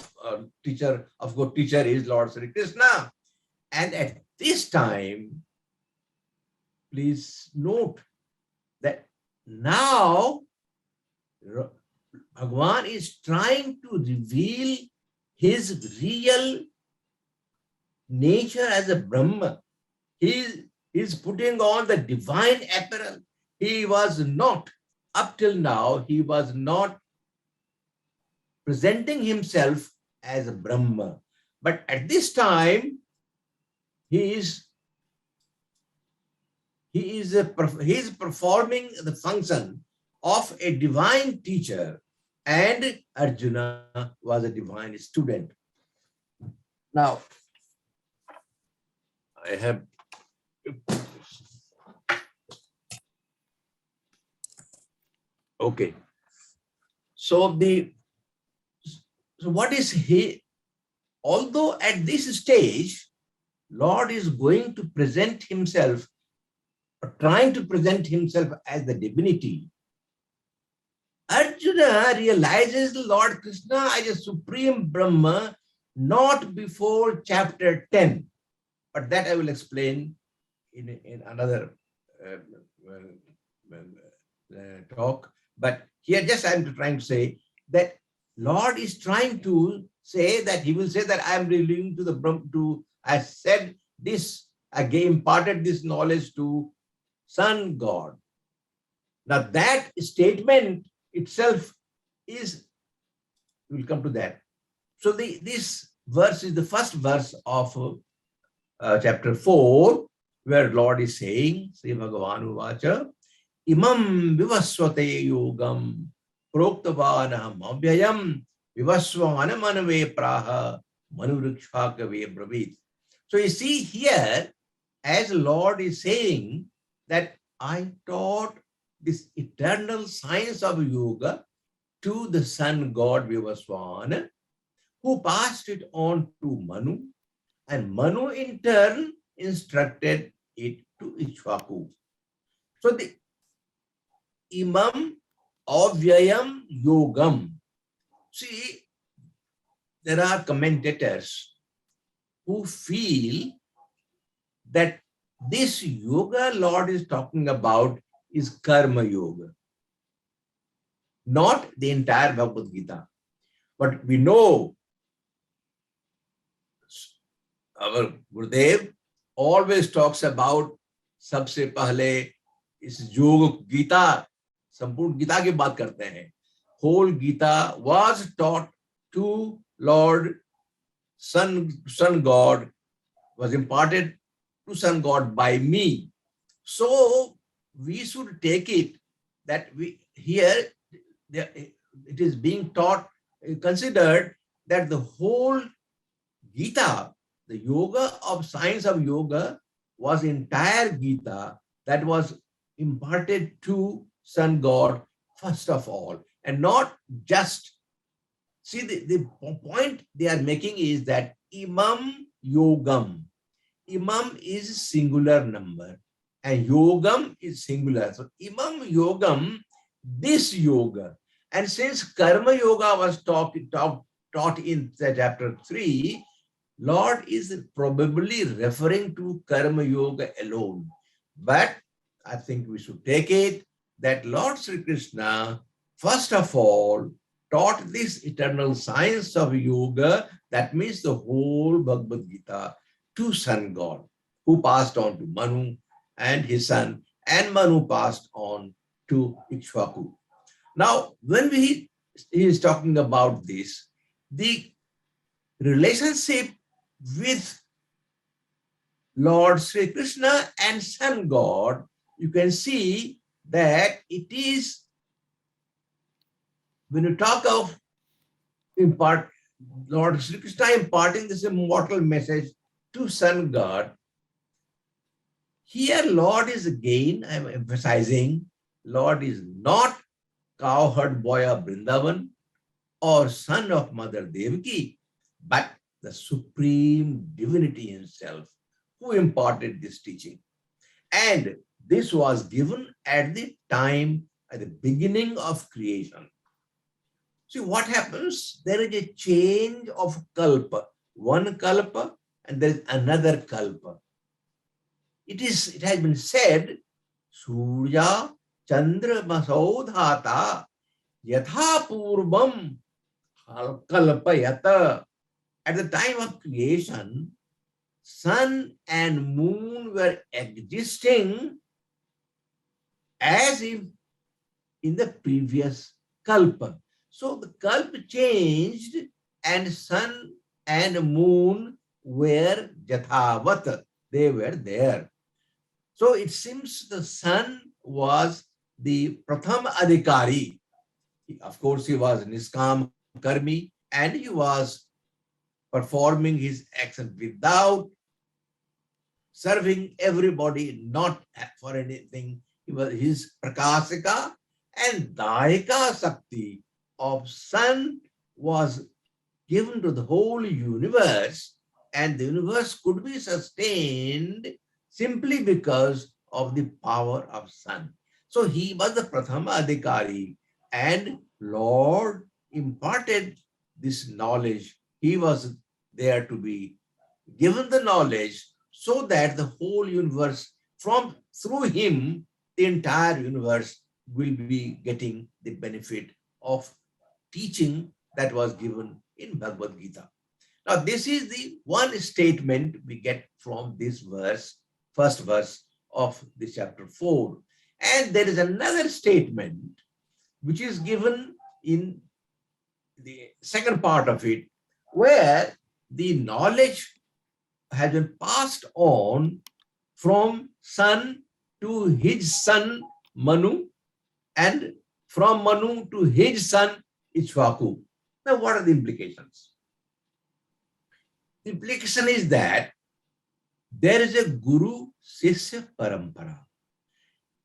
teacher, of course, teacher is Lord Sri Krishna. And at this time, please note that now Bhagavan is trying to reveal his real nature as a Brahma. He is putting on the divine apparel. He was not, up till now, he was not presenting himself as a Brahma. But at this time, he is performing the function of a divine teacher, and Arjuna was a divine student. Now, I have okay. So what is he? Although at this stage, Lord is going to present himself, or trying to present himself as the divinity, Arjuna realizes Lord Krishna as a supreme Brahma not before chapter 10. But that I will explain in another talk. But here just I am trying to say that Lord is trying to say that he will say that I am relating to the Brahma, I said this, I imparted this knowledge to Sun God. Now that statement itself is, we'll come to that. So this verse is the first verse of chapter 4, where Lord is saying, Sri Bhagavan Uvacha, Imam vivasvate yogam proktavanaham abhyayam vivasvana manave praha manurikshakave bravit. So you see here, as Lord is saying that I taught this eternal science of yoga to the sun god Vivasvana, who passed it on to Manu, and Manu in turn instructed it to Ishvaku. So the Imam Avyayam Yogam. See, there are commentators who feel that this yoga Lord is talking about is Karma Yoga, not the entire Bhagavad Gita. But we know our Gurudev always talks about सबसे पहले इस योग गीता, संपूर्ण गीता की बात करते हैं. Whole Gita was taught to Lord Sun God, was imparted to Sun God by me. So we should take it that we here it is being taught, considered that the whole Gita, the yoga of science of yoga, was entire Gita that was imparted to Sun God first of all, and not just. See, the point they are making is that imam yogam. Imam is singular number and yogam is singular. So imam yogam, this yoga. And since karma yoga was taught in chapter 3, Lord is probably referring to karma yoga alone. But I think we should take it that Lord Sri Krishna, first of all, taught this eternal science of yoga, that means the whole Bhagavad Gita, to Sun God, who passed on to Manu and his son, and Manu passed on to Ikshvaku. Now, when he is talking about this, the relationship with Lord Sri Krishna and Sun God, you can see that it is, when you talk of Lord Sri Krishna imparting this immortal message to Sun God, here Lord is again, I am emphasizing, Lord is not cowherd boy of Vrindavan or son of Mother Devaki, but the supreme divinity himself who imparted this teaching. And this was given at the time, at the beginning of creation. See what happens? There is a change of kalpa. One kalpa and there is another kalpa. It has been said, Surya Chandra Masaudhata Yatha Purvam Kalpayata. At the time of creation, sun and moon were existing as if in the previous kalpa. So the kalpa changed and sun and moon were Jathavat. They were there. So it seems the sun was the Pratham Adhikari. Of course, he was Niskam Karmi and he was performing his action without serving everybody, not for anything. He was his Prakasika and Dayaka Sakti of sun was given to the whole universe, and the universe could be sustained simply because of the power of sun. So he was the Prathama Adhikari, and Lord imparted this knowledge. He was there to be given the knowledge so that the whole universe, through him, the entire universe will be getting the benefit of teaching that was given in Bhagavad Gita. Now, this is the one statement we get from this verse, first verse of the chapter 4. And there is another statement which is given in the second part of it, where the knowledge has been passed on from son to his son Manu, and from Manu to his son Ikshvaku. Now, what are the implications? The implication is that there is a Guru Sishya Parampara,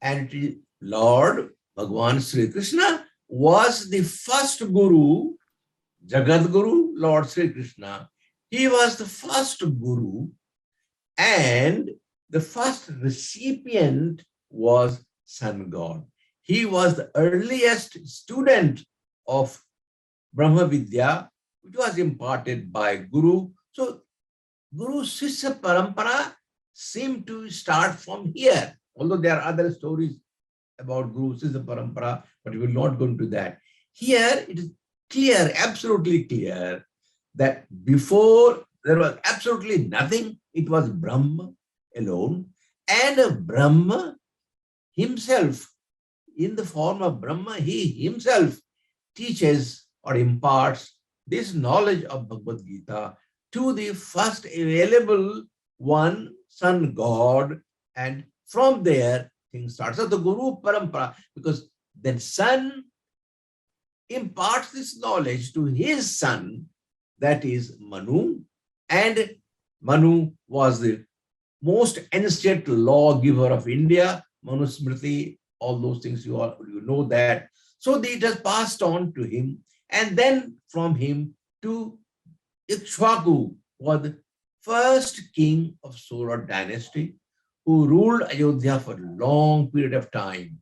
and Lord Bhagavan Sri Krishna was the first Guru, Jagat Guru, Lord Sri Krishna. He was the first Guru, and the first recipient was Sun God. He was the earliest student of Brahma Vidya, which was imparted by Guru. So Guru Sishya Parampara seemed to start from here, although there are other stories about Guru Sishya Parampara, but we will not go into that. Here it is clear, absolutely clear, that before there was absolutely nothing. It was Brahma alone. And Brahma himself, in the form of Brahma, he himself teaches or imparts this knowledge of Bhagavad Gita to the first available one, Sun God, and from there things start. So the Guru Parampara, because then Sun imparts this knowledge to his son, that is Manu, and Manu was the most ancient lawgiver of India, Manu Smriti, all those things you know that. So it has passed on to him, and then from him to Ikshvaku, was the first king of Sora dynasty, who ruled Ayodhya for a long period of time.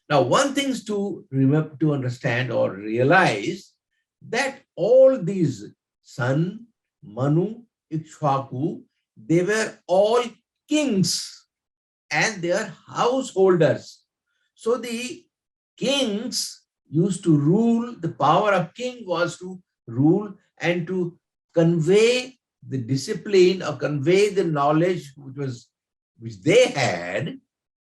Now, one thing is to remember, to understand or realize that all these Sun, Manu, Ikshvaku, they were all kings and they are householders. So the kings used to rule, the power of king was to rule and to convey the discipline or convey the knowledge which they had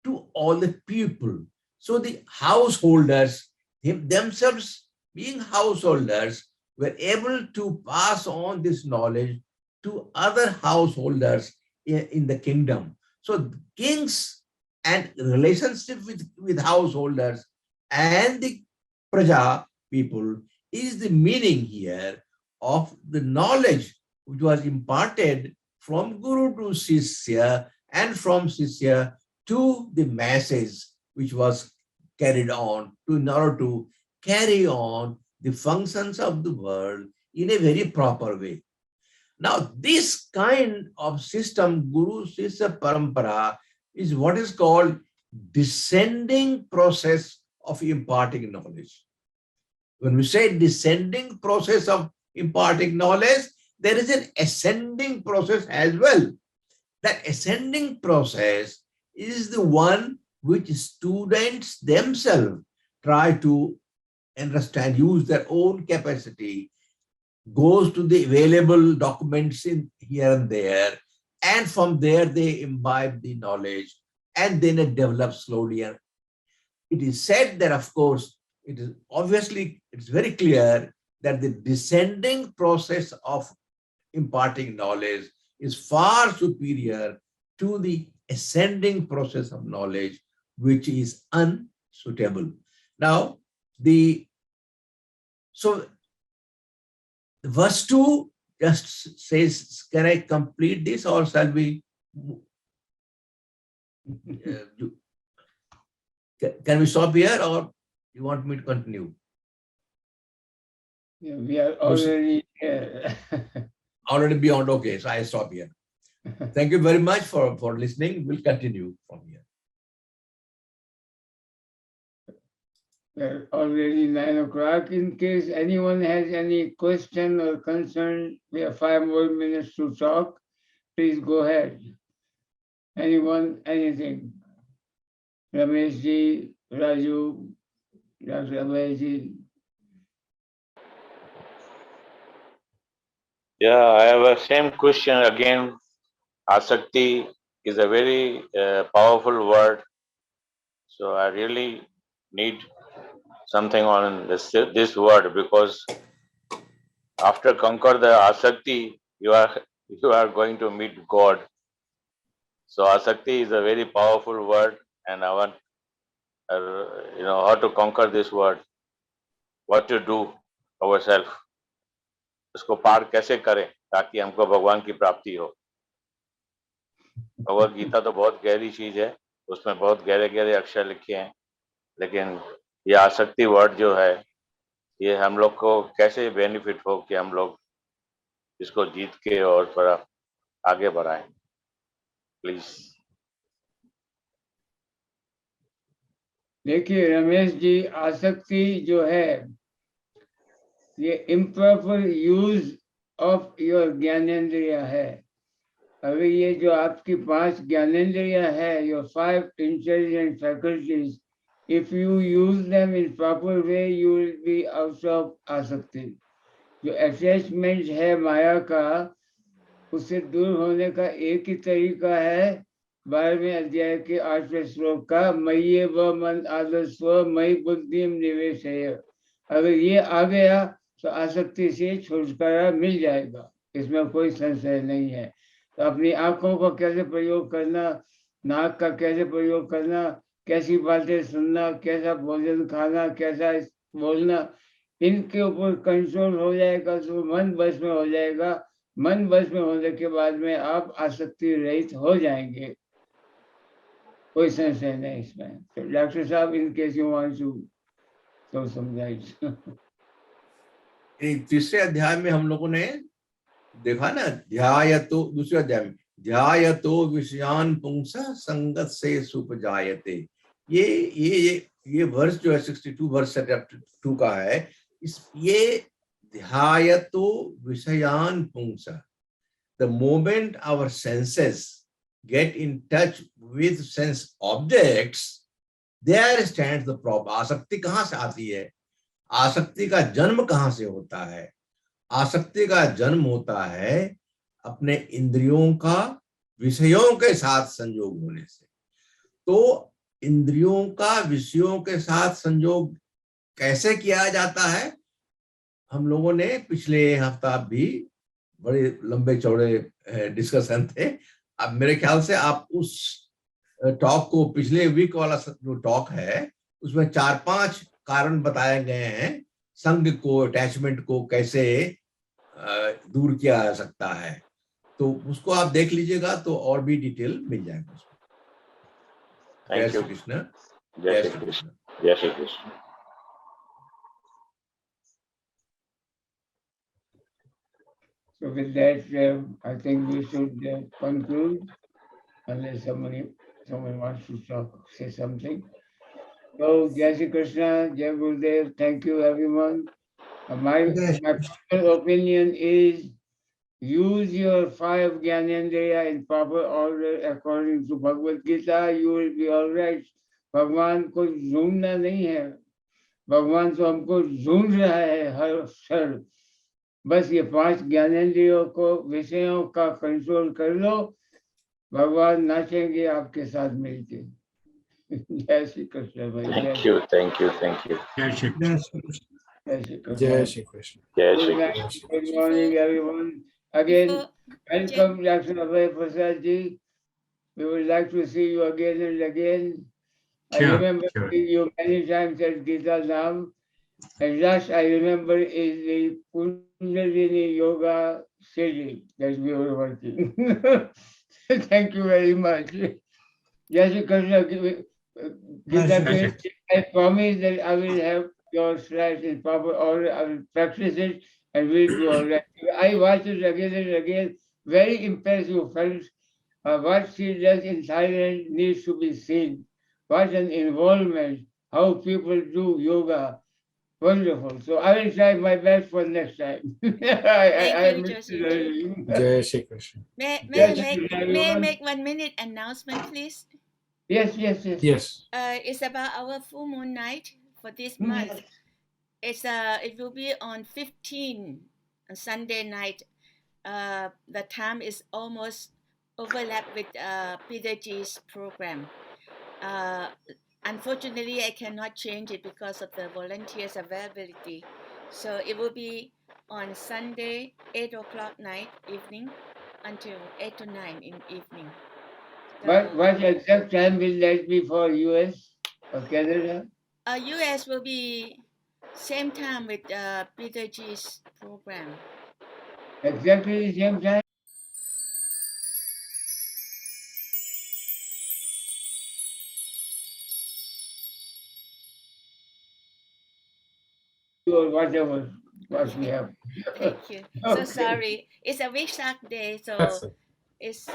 to all the people. So the householders, themselves being householders, were able to pass on this knowledge to other householders in the kingdom. So kings and relationship with householders and the praja people is the meaning here of the knowledge which was imparted from Guru to Sisya and from Sisya to the masses, which was carried on in order to carry on the functions of the world in a very proper way. Now, this kind of system, Guru Sisya Parampara, is what is called descending process of imparting knowledge. When we say descending process of imparting knowledge, there is an ascending process as well. That ascending process is the one which students themselves try to understand, use their own capacity, goes to the available documents in here and there, and from there they imbibe the knowledge, and then it develops slowly. And it is said that, of course, it is obviously, it's very clear that the descending process of imparting knowledge is far superior to the ascending process of knowledge, which is unsuitable. Now, so verse 2 just says, can I complete this or shall we? Can we stop here or you want me to continue? Yeah, we are already Already beyond. Okay, so I stop here. Thank you very much for listening. We'll continue from here. We're already 9 o'clock. In case anyone has any question or concern, we have 5 more minutes to talk. Please go ahead. Anyone, anything? Rameshji, Raju, Dr. Abhayji. Yeah, I have a same question again. Asakti is a very powerful word. So I really need something on this word, because after conquer the Asakti, you are going to meet God. So Asakti is a very powerful word, and I want how to conquer this word, what to do ourselves, उसको पार कैसे करें ताकि हमको भगवान की प्राप्ति हो। भगवद गीता तो बहुत गहरी चीज है, उसमें बहुत गहरे गहरे अक्षर लिखे हैं, लेकिन ये आसक्ति वर्ड जो है, ये हम लोग को कैसे बेनिफिट हो कि हम लोग इसको जीत के और थोड़ा आगे बढ़ाएं, प्लीज। देखिए रमेश जी, आसक्ति जो है ये इम्प्रॉपर यूज ऑफ योर ज्ञानेंद्रिय है। अगर ये जो आपकी 5 ज्ञानेंद्रिय है, your 5 intelligent faculties, if you use them in proper way, you will be out of आसक्ति। जो अटैचमेंट है माया का, उससे दूर होने का एक ही तरीका है 12वें अध्याय के 8वें श्लोक का मय्ये व मन आदस्व मयि बुद्धिम निवेशय। अगर ये आ गया तो आसक्ति से छुटकारा मिल जाएगा, इसमें कोई संशय नहीं है। तो अपनी आंखों को कैसे प्रयोग करना, नाक का कैसे प्रयोग करना, कैसी बातें सुनना, कैसा भोजन खाना, कैसा बोलना, इनके ऊपर कंट्रोल हो जाएगा तो मन बस में हो जाएगा। मन बस में होने के बाद में आप आसक्ति रहित हो जाएंगे, कोई संशय नहीं इसमें। तो डॉक्टर साहब, in case you want to तो समझाइए। तीसरे अध्याय में हम लोगों ने देखा ना, ध्यायतो, दूसरे अध्याय में ध्यायतो विषयान पुंस संगत से सुपजायते। ये वर्ष जो है 62 वर्ष चैप्टर 2 का है, ये ध्यायतो विषयान पुंस, the moment our senses get in touch with sense objects, there stands the problem. आसक्ति कहाँ से आती है? आसक्ति का जन्म कहाँ से होता है? आसक्ति का जन्म होता है अपने इंद्रियों का विषयों के साथ संयोग होने से। तो इंद्रियों का विषयों के साथ संयोग कैसे किया जाता है, हम लोगों ने पिछले हफ्ता भी बड़े लंबे चौड़े डिस्कशन थे। अब मेरे ख्याल से आप उस टॉक को, पिछले वीक वाला जो टॉक है, उसमें 4-5 कारण बताए गए हैं संग को, अटैचमेंट को कैसे दूर किया जा सकता है। तो उसको आप देख लीजिएगा तो और भी डिटेल मिल जाएगा उसमें। जय श्री कृष्ण। जय श्री कृष्ण। जय Shri Krishna. So with that, I think we should conclude, unless someone wants to say something. So, Jai Shri Krishna, Jai Gurudev, thank you everyone. My personal opinion is use your 5 Gyanendriya in proper order according to Bhagavad Geeta. You will be all right. भगवान को ढूंढना नहीं है, भगवान तो हमको ढूंढ रहा है हर क्षण। बस ये 5 ज्ञानेंद्रियों को, विषयों का कंट्रोल कर लो, भगवान नाचेंगे आपके साथ मिलके। जय श्री कृष्ण भाई। Thank you, thank you, thank you. जय श्री कृष्ण। जय श्री कृष्ण। जय श्री कृष्ण। जय Shri Krishna. Good morning everyone. Again, welcome Dr. Abhay Prasad ji. We would like to see you again and again. I remember seeing you many times at Gita Dham. And last I remember is the Kundalini Yoga CD that we were working. Thank you very much. Yes, Gita, I promise that I will have your slides in proper order. I will practice it and we'll be all right. I watched it again and again. Very impressive, friends. What she does in Thailand needs to be seen. What an involvement, how people do yoga. Wonderful. So I will try my best for next time. Thank you, Joshi. Jai Shri Krishna. May I make 1 minute announcement, please? Yes. It's about our full moon night for this month. It will be on 15 on Sunday night. The time is almost overlap with Peter G's program. Unfortunately, I cannot change it because of the volunteers' availability. So it will be on Sunday, 8 o'clock evening until 8 to 9 in evening. What exact time will that be for US or Canada? US will be same time with Peter G's program. Exactly the same time? Or whatever what we have. Thank you. So sorry. It's a Vesak day, so it's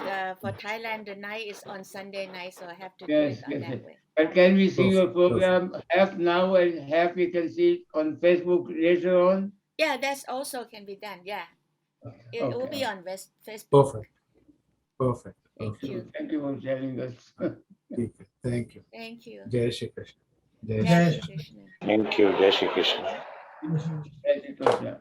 for Thailand. The night is on Sunday night, so I have to do it on that way. But can we see your program half now and half we can see it on Facebook later on? Yeah, that's also can be done. Yeah, it will be on Facebook. Perfect. Thank you. Thank you for telling us. Thank you. Thank you. Jai Shri Krishna. Jai Shri Krishna. Thank you. Jai Shri Krishna. Jai Shri Krishna.